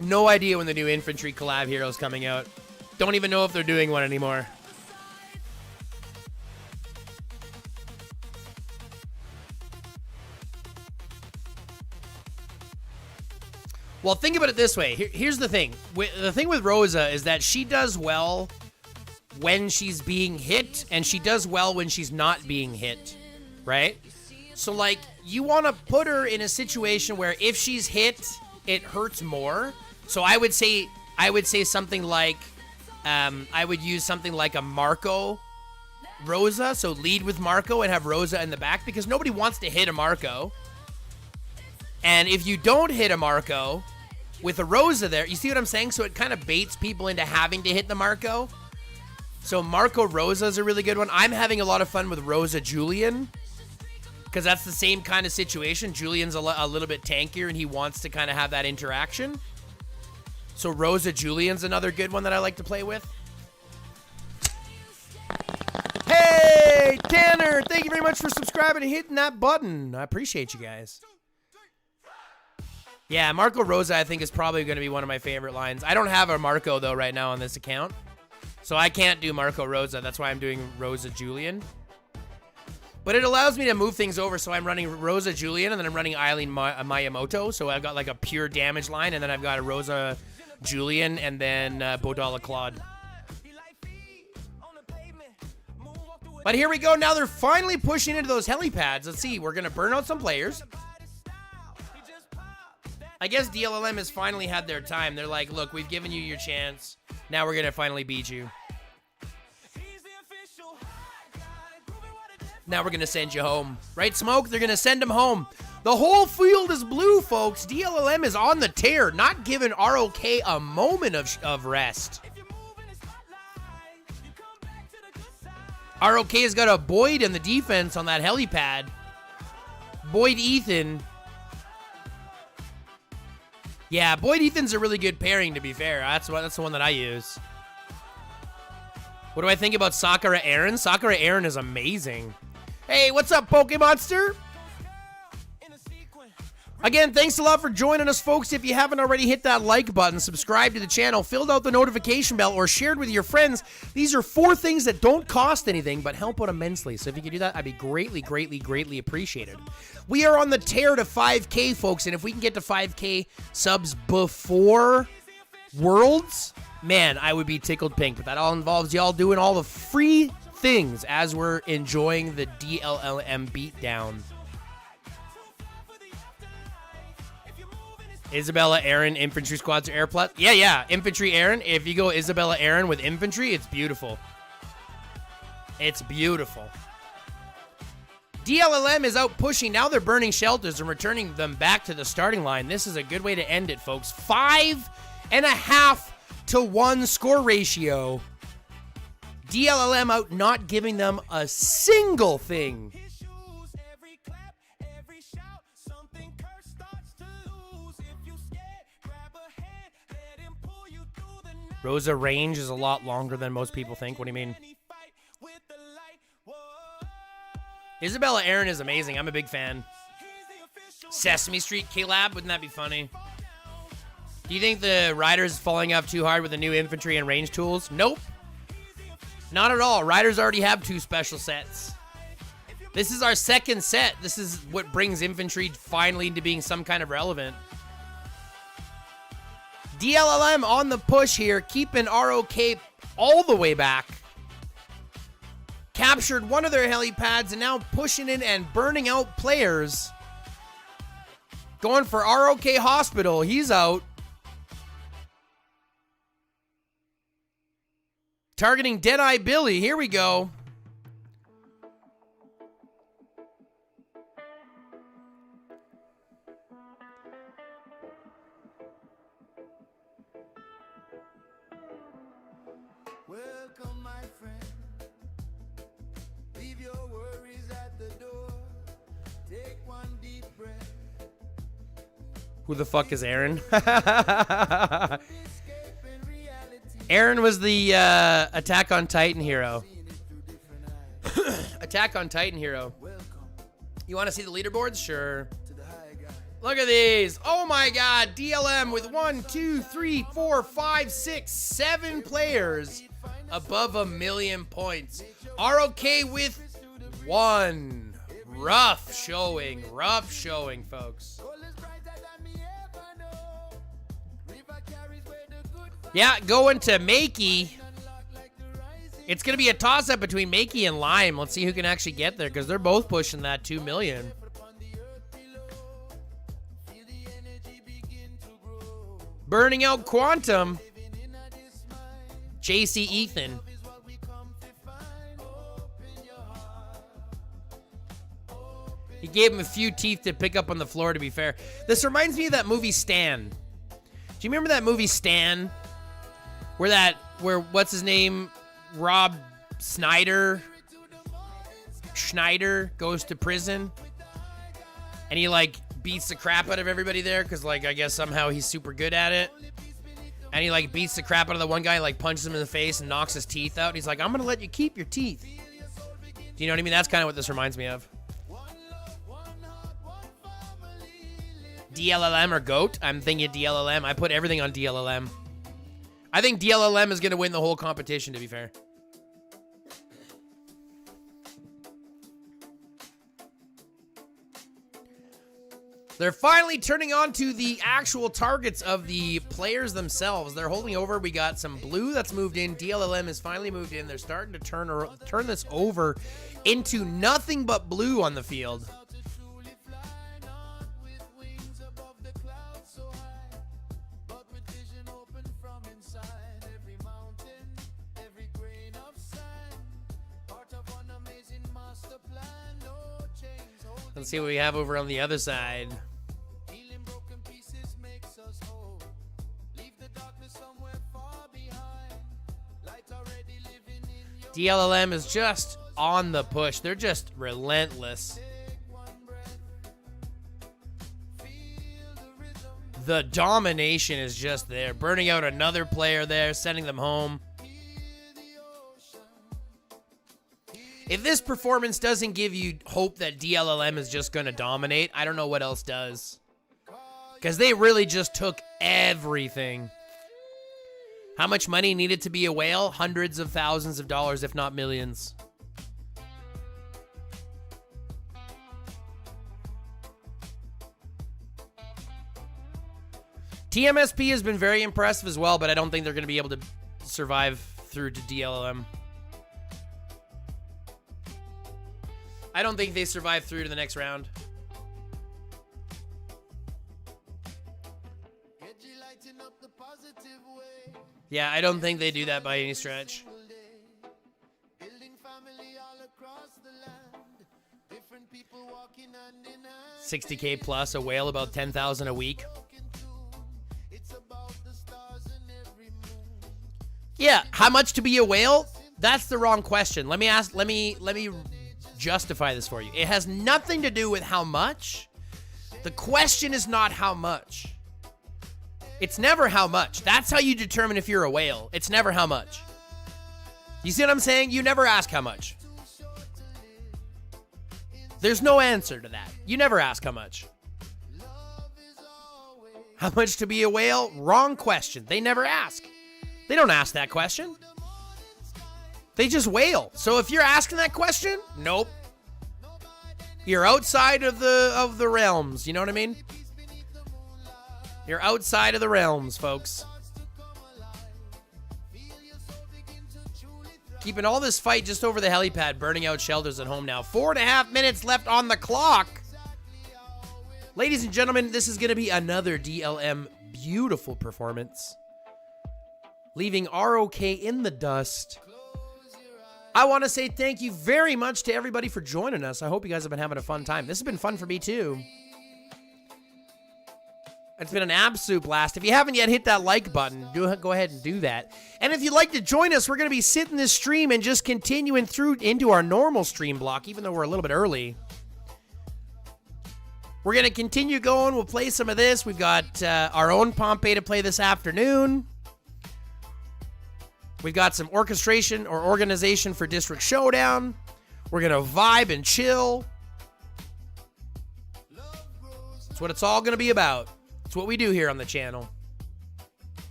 No idea when the new infantry collab hero is coming out. Don't even know if they're doing one anymore. Well, think about it this way. Here's the thing. The thing with Rosa is that she does well when she's being hit, and she does well when she's not being hit, right? So, like, you want to put her in a situation where if she's hit, it hurts more. So I would say something like, I would use something like a Marco Rosa. So lead with Marco and have Rosa in the back, because nobody wants to hit a Marco. And if you don't hit a Marco with a Rosa there, you see what I'm saying? So it kind of baits people into having to hit the Marco. So Marco Rosa is a really good one. I'm having a lot of fun with Rosa Julian, because that's the same kind of situation. Julian's a little bit tankier, and he wants to kind of have that interaction. So Rosa Julian's another good one that I like to play with. Hey, Tanner, thank you very much for subscribing and hitting that button. I appreciate you guys. Yeah, Marco Rosa, I think, is probably going to be one of my favorite lines. I don't have a Marco, though, right now on this account. So I can't do Marco Rosa. That's why I'm doing Rosa Julian. But it allows me to move things over. So I'm running Rosa Julian, and then I'm running Eileen Miyamoto. So I've got like a pure damage line, and then I've got a Rosa Julian, and then Bodala Claude. But here we go. Now they're finally pushing into those helipads. Let's see. We're going to burn out some players. I guess DLLM has finally had their time. They're like, look, we've given you your chance. Now we're going to finally beat you. Now we're going to send you home. Right, Smoke? They're going to send him home. The whole field is blue, folks. DLLM is on the tear, not giving ROK a moment of rest. ROK has got a Boyd in the defense on that helipad. Boyd Ethan. Yeah, Boyd Ethan's a really good pairing, to be fair. That's the one that I use. What do I think about Sakura Aaron? Sakura Aaron is amazing. Hey, what's up, Pokemonster? Again, thanks a lot for joining us, folks. If you haven't already, hit that like button, subscribe to the channel, filled out the notification bell, or shared with your friends. These are 4 things that don't cost anything, but help out immensely. So if you could do that, I'd be greatly, greatly, greatly appreciated. We are on the tear to 5K, folks, and if we can get to 5K subs before Worlds, man, I would be tickled pink. But that all involves y'all doing all the free things as we're enjoying the DLLM beatdown. Isabella Aaron infantry squads are air plus. Yeah. Infantry Aaron. If you go Isabella Aaron with infantry, it's beautiful. It's beautiful. DLLM is out pushing. Now they're burning shelters and returning them back to the starting line. This is a good way to end it, folks. 5.5 to 1 score ratio. DLLM out not giving them a single thing. Rosa range is a lot longer than most people think. What do you mean? Isabella Aaron is amazing. I'm a big fan. Sesame Street K-Lab, wouldn't that be funny? Do you think the Riders falling off too hard with the new infantry and range tools? Nope. Not at all. Riders already have 2 special sets. This is our 2nd set. This is what brings infantry finally into being some kind of relevant. DLLM on the push here, keeping ROK all the way back. Captured one of their helipads and now pushing in and burning out players. Going for ROK Hospital. He's out. Targeting Deadeye Billy. Here we go. Welcome, my friend. Leave your worries at the door. Take one deep breath. Who the fuck is Aaron? Aaron was the Attack on Titan hero. Attack on Titan hero. You want to see the leaderboards? Sure. Look at these. Oh my god. DLM with 1, 2, 3, 4, 5, 6, 7 players above 1 million points. ROK with 1. Rough showing, folks. Yeah, going to Makey. It's going to be a toss-up between Makey and Lime. Let's see who can actually get there, because they're both pushing that 2 million. Burning out Quantum. JC Ethan. He gave him a few teeth to pick up on the floor, to be fair. This reminds me of that movie Stan. Do you remember that movie Stan? Where what's his name? Rob Schneider goes to prison. And he like beats the crap out of everybody there because like I guess somehow he's super good at it. And he like beats the crap out of the one guy, like punches him in the face and knocks his teeth out. And he's like, I'm gonna let you keep your teeth. Do you know what I mean? That's kind of what this reminds me of. DLLM or GOAT? I'm thinking DLLM. I put everything on DLLM. I think DLLM is going to win the whole competition, to be fair. They're finally turning on to the actual targets of the players themselves. They're holding over. We got some blue that's moved in. DLLM has finally moved in. They're starting to turn this over into nothing but blue on the field. Let's see what we have over on the other side. DLLM is just on the push. They're just relentless. The domination is just there. Burning out another player there, sending them home. If this performance doesn't give you hope that DLLM is just going to dominate, I don't know what else does. Because they really just took everything. How much money needed to be a whale? Hundreds of thousands of dollars, if not millions. TMSP has been very impressive as well, but I don't think they're going to be able to survive through to DLLM. I don't think they survive through to the next round. Yeah, I don't think they do that by any stretch. 60K plus, a whale about 10,000 a week. Yeah, how much to be a whale? That's the wrong question. Let me justify this for you. It has nothing to do with how much. The question is not how much. It's never how much. That's how you determine if you're a whale. It's never how much. You see what I'm saying? You never ask how much. There's no answer to that. You never ask how much. How much to be a whale? Wrong question. They never ask. They don't ask that question. They just whale. So if you're asking that question, nope. You're outside of the realms. You know what I mean? You're outside of the realms, folks. Keeping all this fight just over the helipad, burning out shelters at home now. 4.5 minutes left on the clock. Ladies and gentlemen, this is going to be another DLM beautiful performance. Leaving ROK in the dust. I want to say thank you very much to everybody for joining us. I hope you guys have been having a fun time. This has been fun for me too. It's been an absolute blast. If you haven't yet hit that like button, go ahead and do that. And if you'd like to join us, we're going to be sitting this stream and just continuing through into our normal stream block, even though we're a little bit early. We're going to continue going. We'll play some of this. We've got our own Pompeii to play this afternoon. We've got some orchestration or organization for District Showdown. We're going to vibe and chill. That's what it's all going to be about. It's what we do here on the channel.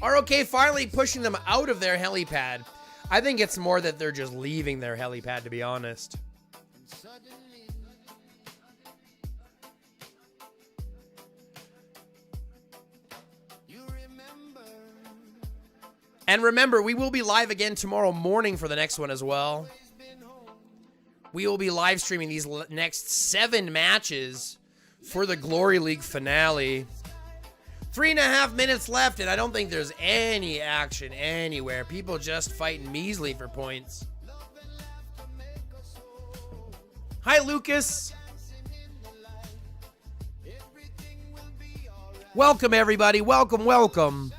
ROK finally pushing them out of their helipad. I think it's more that they're just leaving their helipad, to be honest. And remember, we will be live again tomorrow morning for the next one as well. We will be live streaming these next 7 matches for the Glory League finale. 3.5 minutes left, and I don't think there's any action anywhere. People just fighting measly for points. Hi, Lucas. Welcome, everybody. Welcome, welcome.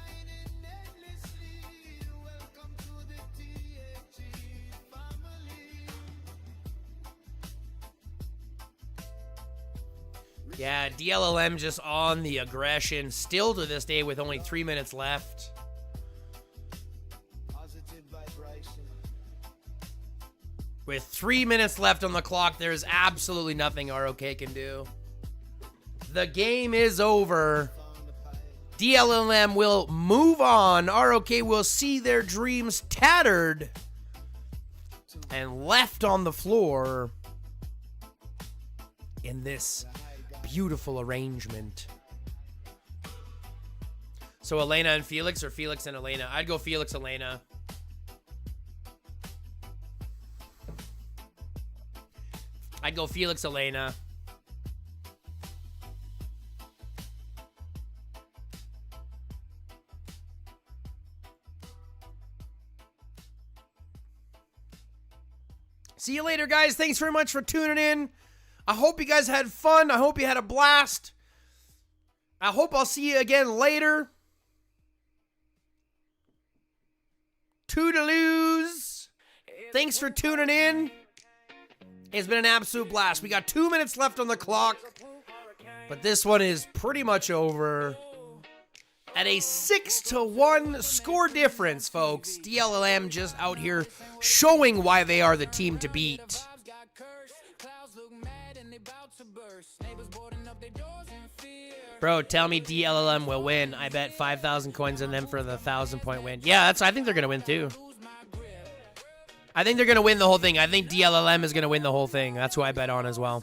Yeah, DLLM just on the aggression, still to this day with only 3 minutes left. With 3 minutes left on the clock, there's absolutely nothing ROK can do. The game is over. DLLM will move on. ROK will see their dreams tattered and left on the floor in this beautiful arrangement. So Elena and Felix, or Felix and Elena? I'd go Felix, Elena. I'd go Felix, Elena. See you later, guys. Thanks very much for tuning in. I hope you guys had fun. I hope you had a blast. I hope I'll see you again later. Toodaloos. Thanks for tuning in. It's been an absolute blast. We got 2 minutes left on the clock, but this one is pretty much over at a 6-1 score difference, folks. DLLM just out here showing why they are the team to beat. Bro, tell me DLLM will win. I bet 5,000 coins on them for the 1,000-point win. Yeah, I think they're going to win too. I think they're going to win the whole thing. I think DLLM is going to win the whole thing. That's who I bet on as well.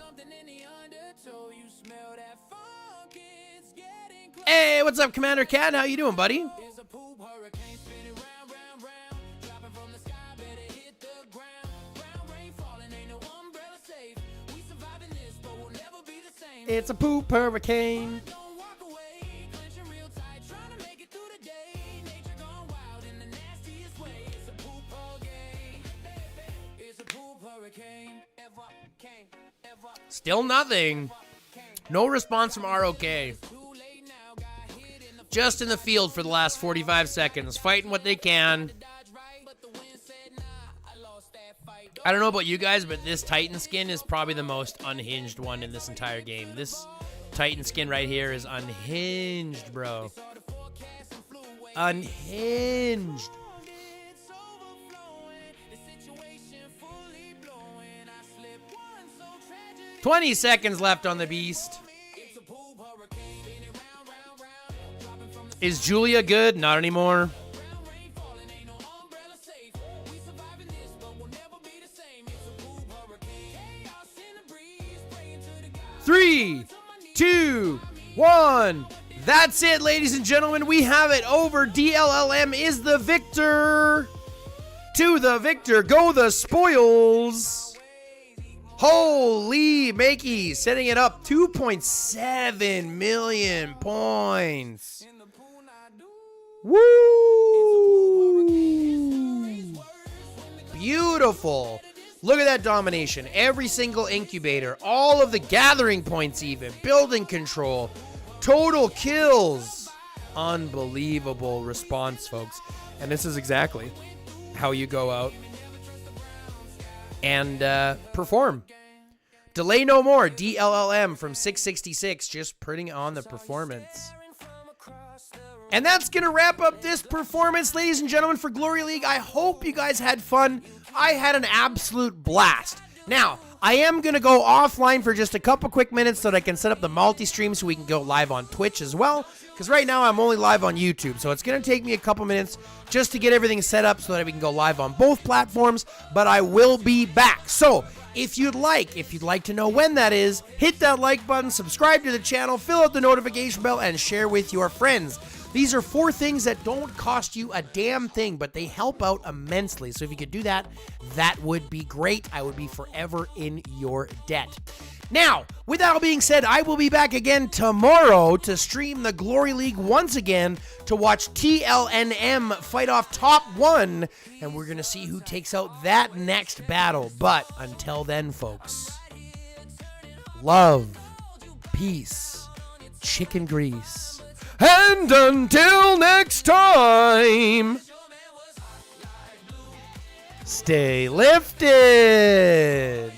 Hey, what's up, Commander Cat? How you doing, buddy? It's a poop hurricane. 'Still nothing. No response from ROK. Just in the field for the last 45 seconds, fighting what they can. I don't know about you guys, but this Titan skin is probably the most unhinged one in this entire game. This Titan skin right here is unhinged, bro. Unhinged. 20 seconds left on the beast. Is Julia good? Not anymore. Three, two, one. That's it, ladies and gentlemen. We have it over. DLLM is the victor. To the victor go the spoils. Holy makey, setting it up 2.7 million points. Woo! Beautiful. Look at that domination. Every single incubator, all of the gathering points even, building control, total kills. Unbelievable response, folks. And this is exactly how you go out and perform. Delay no more. DLLM from 666, just putting on the performance. And that's going to wrap up this performance, ladies and gentlemen, for Glory League. I hope you guys had fun. I had an absolute blast. Now, I am going to go offline for just a couple quick minutes so that I can set up the multi-stream so we can go live on Twitch as well. Because right now I'm only live on YouTube, so it's going to take me a couple minutes just to get everything set up so that we can go live on both platforms, but I will be back. So, if you'd like to know when that is, hit that like button, subscribe to the channel, fill out the notification bell, and share with your friends. These are 4 things that don't cost you a damn thing, but they help out immensely. So if you could do that, that would be great. I would be forever in your debt. Now, with that all being said, I will be back again tomorrow to stream the Glory League once again to watch TLNM fight off Top 1, and we're going to see who takes out that next battle. But until then, folks, love, peace, chicken grease. And until next time, stay lifted.